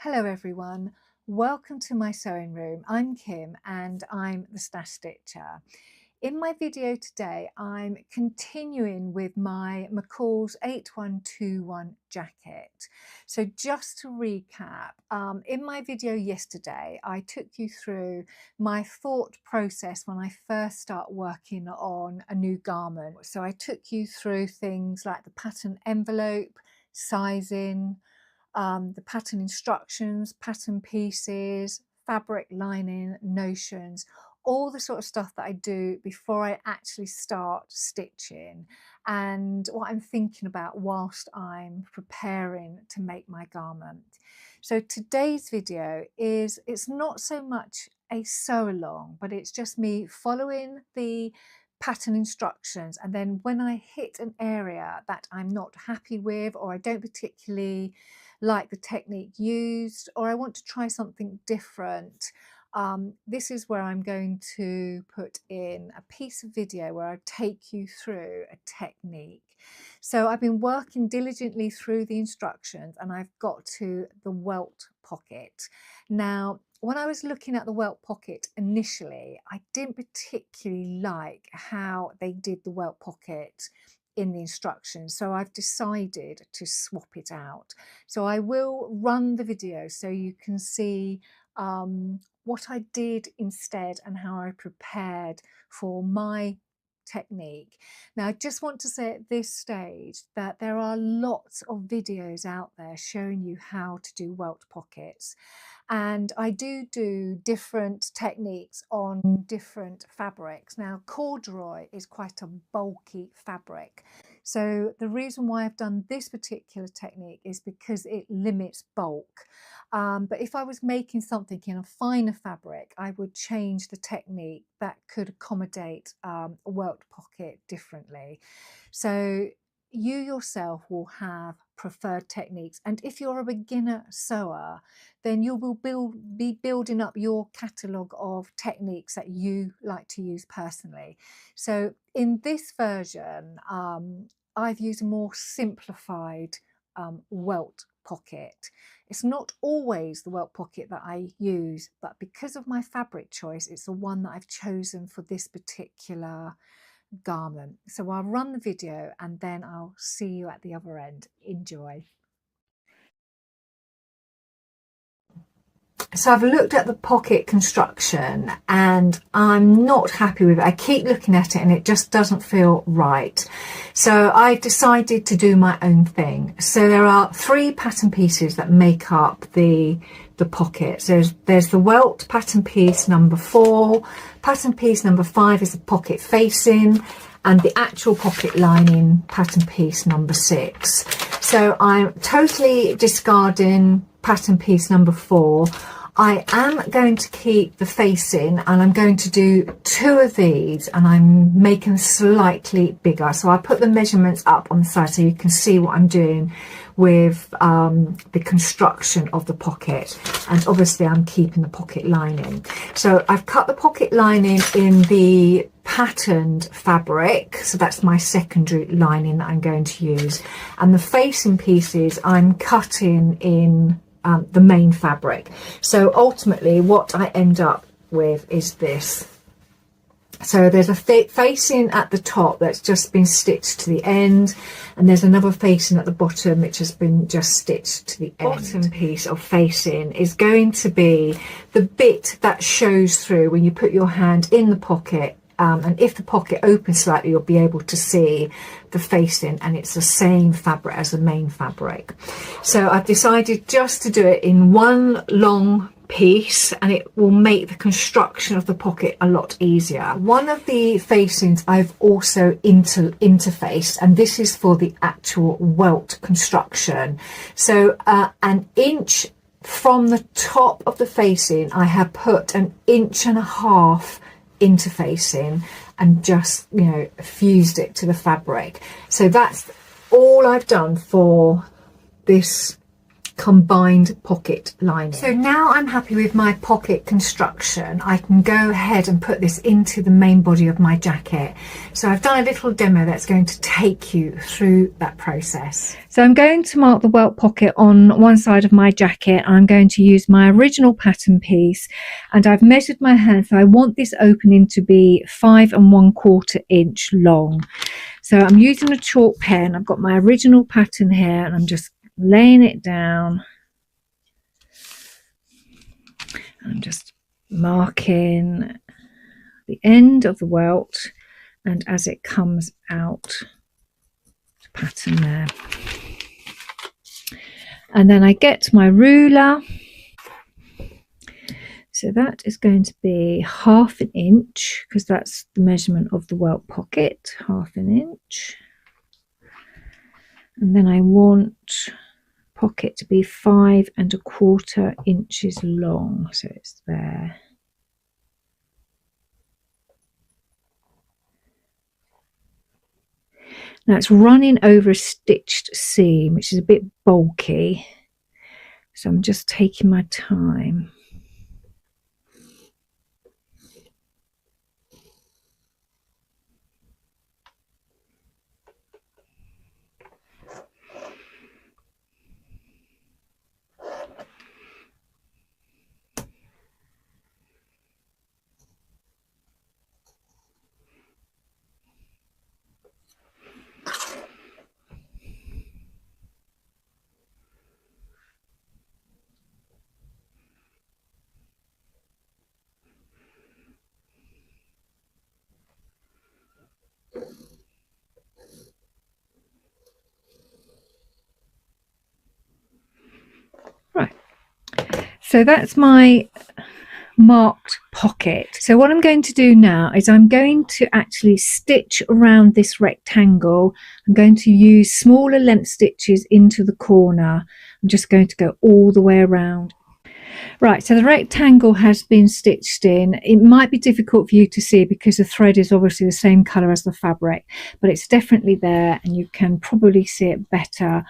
Hello everyone, welcome to my sewing room. I'm Kim and I'm the Stash Stitcher. In my video today I'm continuing with my McCall's 8121 jacket. So just to recap, in my video yesterday I took you through my thought process when I first start working on a new garment. So I took you through things like the pattern envelope, sizing, the pattern instructions, pattern pieces, fabric lining, notions, all the sort of stuff that I do before I actually start stitching and what I'm thinking about whilst I'm preparing to make my garment. So today's video it's not so much a sew along, but it's just me following the pattern instructions, and then when I hit an area that I'm not happy with or I don't particularly like the technique used, or I want to try something different, this is where I'm going to put in a piece of video where I take you through a technique. So I've been working diligently through the instructions and I've got to the Welt Pocket. Now, when I was looking at the Welt Pocket initially, I didn't particularly like how they did the Welt Pocket in the instructions, so I've decided to swap it out. So I will run the video so you can see what I did instead and how I prepared for my technique. Now I just want to say at this stage that there are lots of videos out there showing you how to do Welt pockets, and I do different techniques on different fabrics. Now corduroy is quite a bulky fabric, so the reason why I've done this particular technique is because it limits bulk. But if I was making something in a finer fabric, I would change the technique that could accommodate a Welt pocket differently. So you yourself will have preferred techniques, and if you're a beginner sewer, then you will be building up your catalogue of techniques that you like to use personally. So in this version, I've used a more simplified Welt pocket. It's not always the Welt pocket that I use, but because of my fabric choice, it's the one that I've chosen for this particular garment. So I'll run the video and then I'll see you at the other end. Enjoy. So I've looked at the pocket construction and I'm not happy with it. I keep looking at it and it just doesn't feel right. So I decided to do my own thing. So there are 3 pattern pieces that make up the pocket. So there's the Welt pattern piece number 4, pattern piece number 5 is the pocket facing, and the actual pocket lining pattern piece number 6. So I'm totally discarding pattern piece number 4. I am going to keep the facing and I'm going to do 2 of these, and I'm making slightly bigger. So I put the measurements up on the side so you can see what I'm doing with the construction of the pocket, and obviously I'm keeping the pocket lining. So I've cut the pocket lining in the patterned fabric, so that's my secondary lining that I'm going to use, and the facing pieces I'm cutting in the main fabric. So ultimately what I end up with is this. So there's a facing at the top that's just been stitched to the end, and there's another facing at the bottom which has been just stitched to the end. Bottom piece of facing is going to be the bit that shows through when you put your hand in the pocket, and if the pocket opens slightly you'll be able to see the facing, and it's the same fabric as the main fabric. So I've decided just to do it in one long piece, and it will make the construction of the pocket a lot easier. One of the facings I've also interfaced, and this is for the actual Welt construction. So an inch from the top of the facing I have put 1.5 inches interfacing and just, you know, fused it to the fabric. So that's all I've done for this combined pocket lining. So now I'm happy with my pocket construction. I can go ahead and put this into the main body of my jacket. So I've done a little demo that's going to take you through that process. So I'm going to mark the welt pocket on one side of my jacket. I'm going to use my original pattern piece, and I've measured my hand, so I want this opening to be 5 1/4 inch long. So I'm using a chalk pen. I've got my original pattern here, and I'm just laying it down. I'm just marking the end of the welt, and as it comes out, the pattern there. And then I get my ruler. So that is going to be 1/2 inch, because that's the measurement of the welt pocket, 1/2 inch. And then I want pocket to be 5 1/4 inches long, so it's there. Now it's running over a stitched seam, which is a bit bulky, so I'm just taking my time. Right, so that's my marked pocket. So what I'm going to do now is I'm going to actually stitch around this rectangle. I'm going to use smaller length stitches into the corner. I'm just going to go all the way around. Right, so the rectangle has been stitched in. It might be difficult for you to see because the thread is obviously the same colour as the fabric, but it's definitely there, and you can probably see it better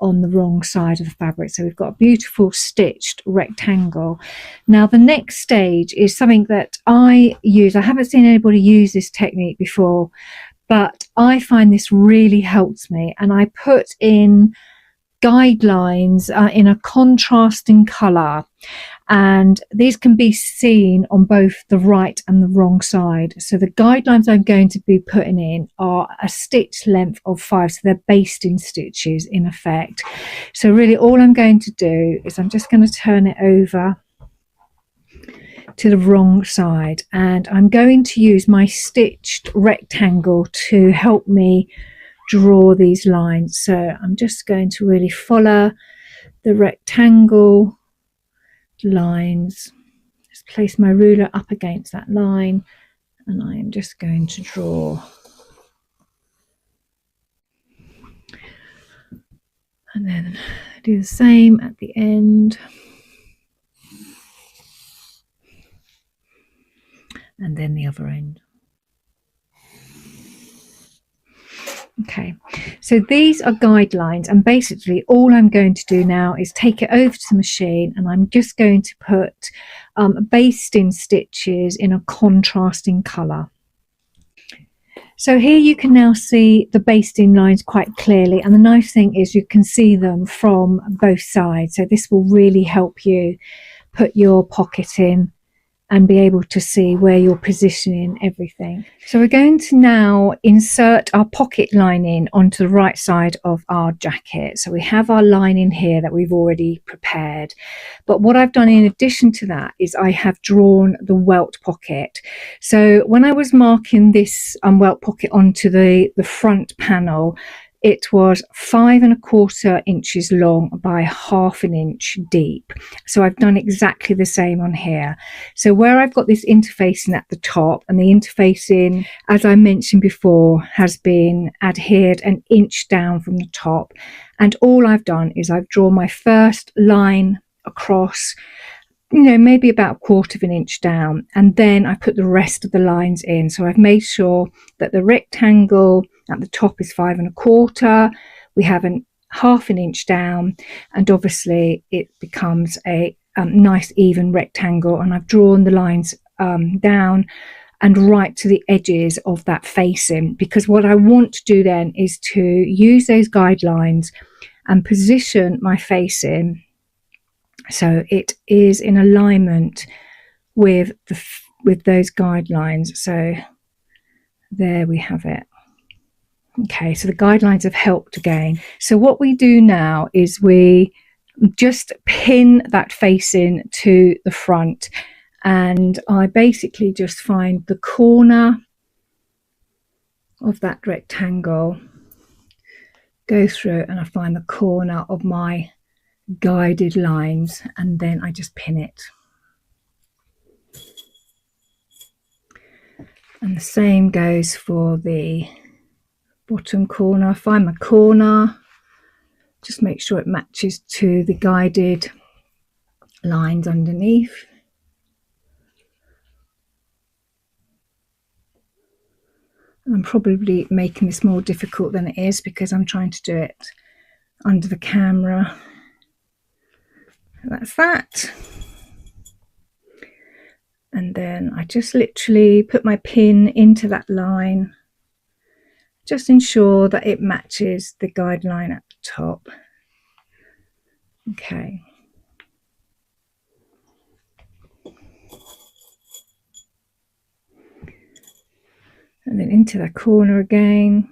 on the wrong side of the fabric. So we've got a beautiful stitched rectangle. Now the next stage is something that I use. I haven't seen anybody use this technique before, but I find this really helps me, and I put in guidelines in a contrasting colour, and these can be seen on both the right and the wrong side. So the guidelines I'm going to be putting in are a stitch length of 5, so they're basting stitches in effect. So really all I'm going to do is I'm just going to turn it over to the wrong side, and I'm going to use my stitched rectangle to help me draw these lines. So I'm just going to really follow the rectangle lines. Just place my ruler up against that line, and I am just going to draw. And then do the same at the end. And then the other end. Okay, so these are guidelines, and basically all I'm going to do now is take it over to the machine, and I'm just going to put basting stitches in a contrasting colour. So here you can now see the basting lines quite clearly, and the nice thing is you can see them from both sides, so this will really help you put your pocket in and be able to see where you're positioning everything. So we're going to now insert our pocket lining onto the right side of our jacket. So we have our lining here that we've already prepared. But what I've done in addition to that is I have drawn the welt pocket. So when I was marking this welt pocket onto the front panel, it was 5 1/4 inches long by 1/2 inch deep. So I've done exactly the same on here. So where I've got this interfacing at the top, and the interfacing, as I mentioned before, has been adhered an inch down from the top. And all I've done is I've drawn my first line across, you know, maybe about 1/4 inch down, and then I put the rest of the lines in. So I've made sure that the rectangle at the top is 5 1/4. We have an half an inch down, and obviously it becomes a nice even rectangle. And I've drawn the lines down and right to the edges of that facing, because what I want to do then is to use those guidelines and position my facing so it is in alignment with those guidelines. So there we have it. Okay, so the guidelines have helped again. So what we do now is we just pin that facing to the front, and I basically just find the corner of that rectangle, go through, and I find the corner of my guided lines, and then I just pin it. And the same goes for the bottom corner. Find my corner, just make sure it matches to the guided lines underneath. I'm probably making this more difficult than it is because I'm trying to do it under the camera. That's that. And then I just literally put my pin into that line, just ensure that it matches the guideline at the top. Okay. And then into the corner again,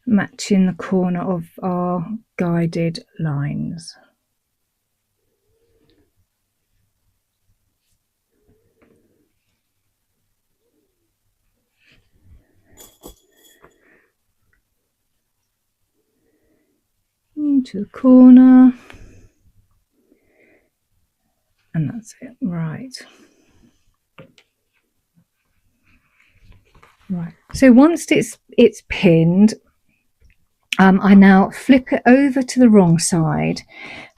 matching the corner of our guided lines. Into the corner, and that's it. Right. So once it's pinned, I now flip it over to the wrong side,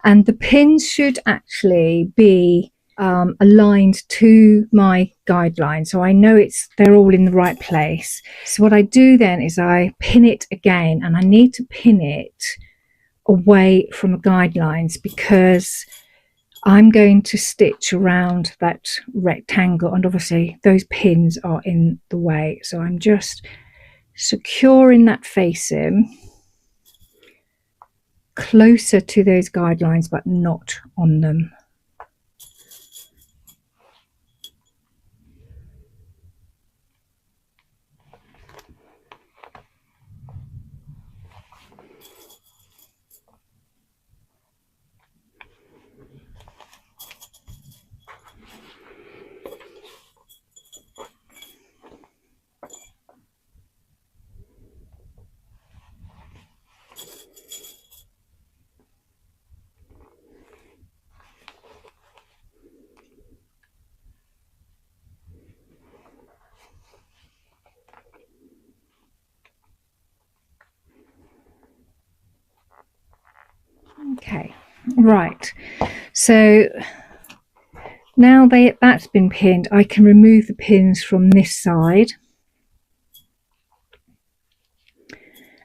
and the pins should actually be aligned to my guideline, so I know they're all in the right place. So what I do then is I pin it again, and I need to pin it away from the guidelines because I'm going to stitch around that rectangle, and obviously those pins are in the way. So I'm just securing that facing closer to those guidelines but not on them. Okay, right, so now that's been pinned, I can remove the pins from this side,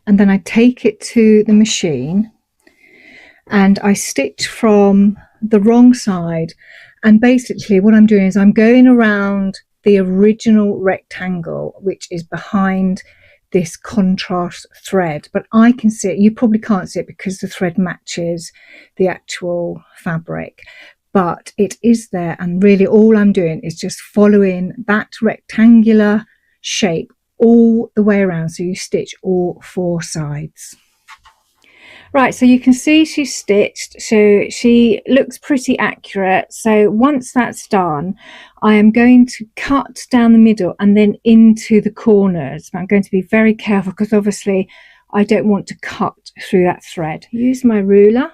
and then I take it to the machine and I stitch from the wrong side. And basically what I'm doing is I'm going around the original rectangle, which is behind this contrast thread, but I can see it. You probably can't see it because the thread matches the actual fabric, but it is there, and really all I'm doing is just following that rectangular shape all the way around, so you stitch all four sides. Right, so you can see she's stitched, so she looks pretty accurate. So once that's done, I am going to cut down the middle and then into the corners. But I'm going to be very careful because obviously I don't want to cut through that thread. Use my ruler,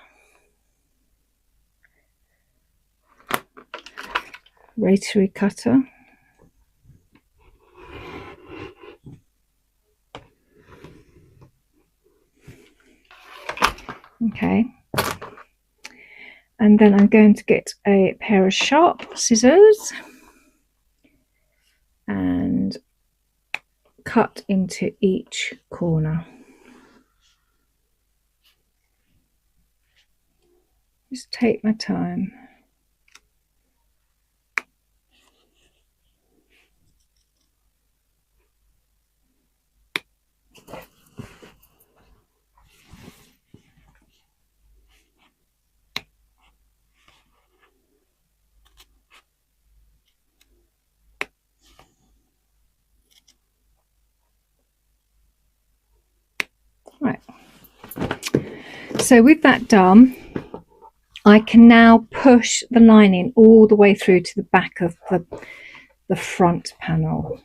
rotary cutter. Okay, and then I'm going to get a pair of sharp scissors and cut into each corner. Just take my time. Right. So with that done, I can now push the lining all the way through to the back of the front panel.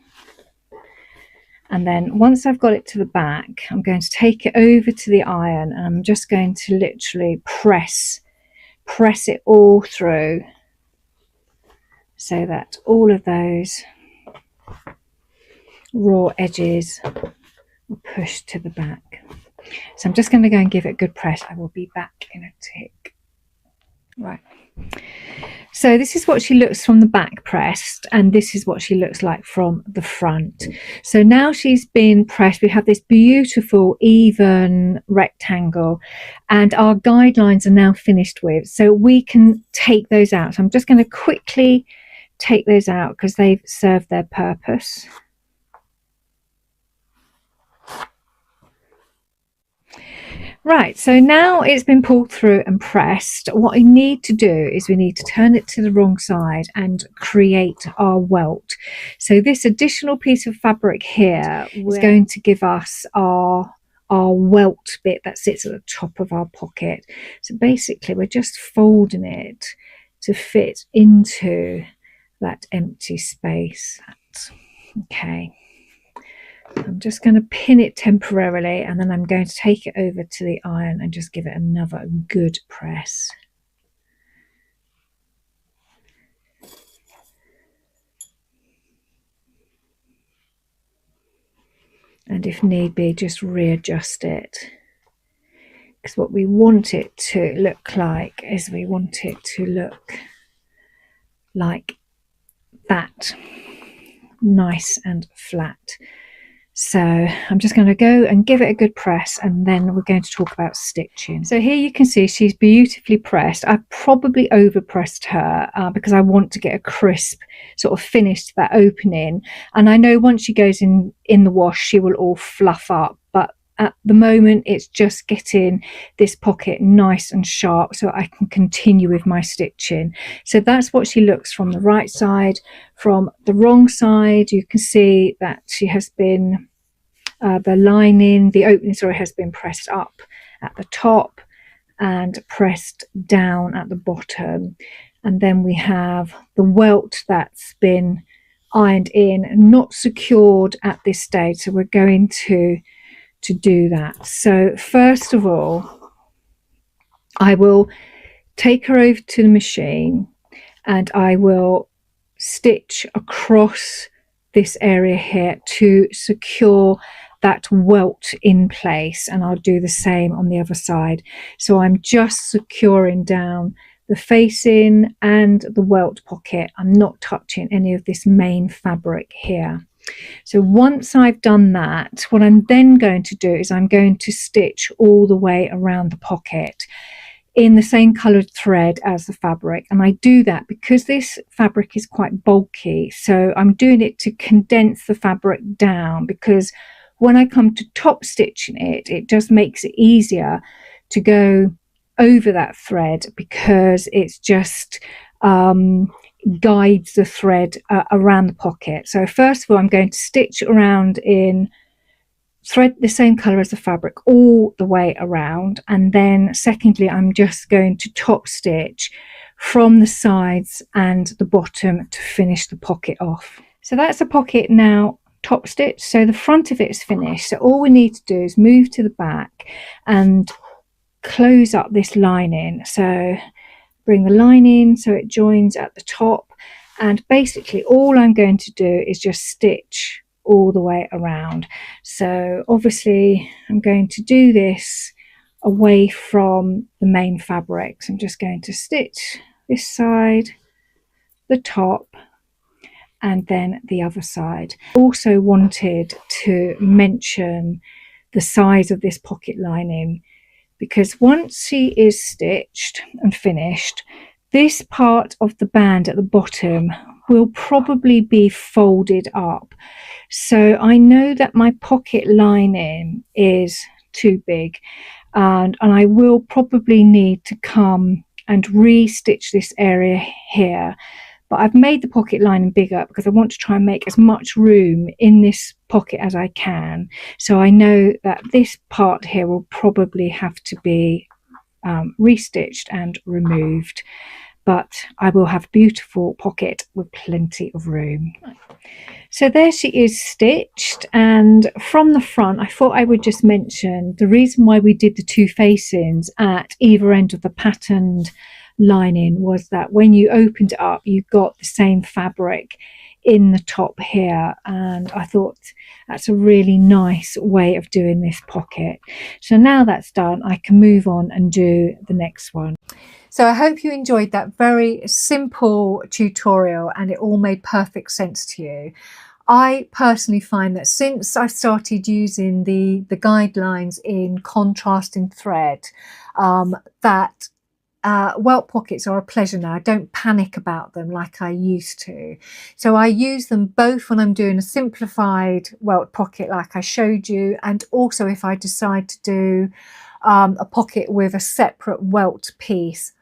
And then once I've got it to the back, I'm going to take it over to the iron, and I'm just going to literally press it all through so that all of those raw edges are pushed to the back. So I'm just going to go and give it a good press. I will be back in a tick. Right. So this is what she looks from the back pressed, and this is what she looks like from the front. So now she's been pressed, we have this beautiful even rectangle, and our guidelines are now finished with, so we can take those out. So I'm just going to quickly take those out because they've served their purpose. Right, so now it's been pulled through and pressed. What I need to do is we need to turn it to the wrong side and create our welt. So this additional piece of fabric here is going to give us our welt bit that sits at the top of our pocket. So basically we're just folding it to fit into that empty space. Okay. I'm just going to pin it temporarily, and then I'm going to take it over to the iron and just give it another good press. And if need be, just readjust it. Because what we want it to look like is we want it to look like that, nice and flat. So I'm just going to go and give it a good press, and then we're going to talk about stitching. So here you can see she's beautifully pressed. I've probably over pressed her because I want to get a crisp sort of finish to that opening. And I know once she goes in the wash, she will all fluff up. But at the moment, it's just getting this pocket nice and sharp so I can continue with my stitching. So that's what she looks from the right side. From the wrong side, you can see that she has been the lining, the opening, sorry, has been pressed up at the top and pressed down at the bottom. And then we have the welt that's been ironed in, not secured at this stage. So we're going to do that. So first of all, I will take her over to the machine and I will stitch across this area here to secure that welt in place, and I'll do the same on the other side. So I'm just securing down the facing and the welt pocket. I'm not touching any of this main fabric here. So once I've done that, what I'm then going to do is I'm going to stitch all the way around the pocket in the same coloured thread as the fabric. And I do that because this fabric is quite bulky, so I'm doing it to condense the fabric down, because when I come to top stitching it, it just makes it easier to go over that thread, because it's just guides the thread around the pocket. So first of all, I'm going to stitch around in thread the same color as the fabric all the way around, and then secondly I'm just going to top stitch from the sides and the bottom to finish the pocket off. So that's the pocket now top stitch. So the front of it is finished. So all we need to do is move to the back and close up this lining. So bring the lining so it joins at the top, and basically all I'm going to do is just stitch all the way around. So obviously I'm going to do this away from the main fabric. So I'm just going to stitch this side, the top, and then the other side. Also wanted to mention the size of this pocket lining, because once she is stitched and finished, this part of the band at the bottom will probably be folded up. So I know that my pocket lining is too big, and I will probably need to come and re-stitch this area here. But I've made the pocket lining bigger because I want to try and make as much room in this pocket as I can. So I know that this part here will probably have to be restitched and removed, but I will have a beautiful pocket with plenty of room. So there she is stitched, and from the front I thought I would just mention the reason why we did the two facings at either end of the patterned lining was that when you opened it up you got the same fabric in the top here, and I thought that's a really nice way of doing this pocket. So now that's done, I can move on and do the next one. So I hope you enjoyed that very simple tutorial and it all made perfect sense to you. I personally find that since I started using the guidelines in contrasting thread, that welt pockets are a pleasure now. I don't panic about them like I used to. So I use them both when I'm doing a simplified welt pocket like I showed you, and also if I decide to do a pocket with a separate welt piece.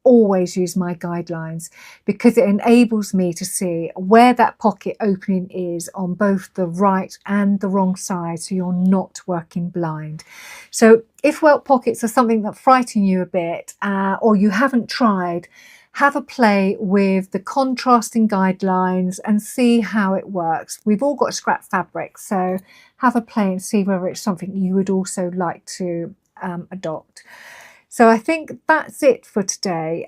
Always use my guidelines because it enables me to see where that pocket opening is on both the right and the wrong side, so you're not working blind. So if welt pockets are something that frighten you a bit, or you haven't tried, have a play with the contrasting guidelines and see how it works. We've all got scrap fabric, so have a play and see whether it's something you would also like to adopt. So I think that's it for today.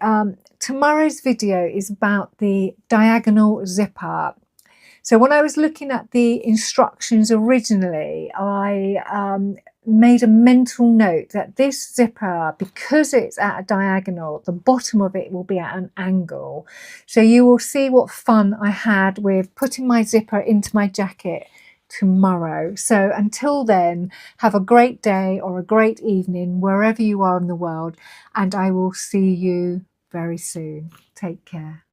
Tomorrow's video is about the diagonal zipper. So when I was looking at the instructions originally, I made a mental note that this zipper, because it's at a diagonal, the bottom of it will be at an angle. So you will see what fun I had with putting my zipper into my jacket tomorrow. So until then, have a great day or a great evening wherever you are in the world, and I will see you very soon. Take care.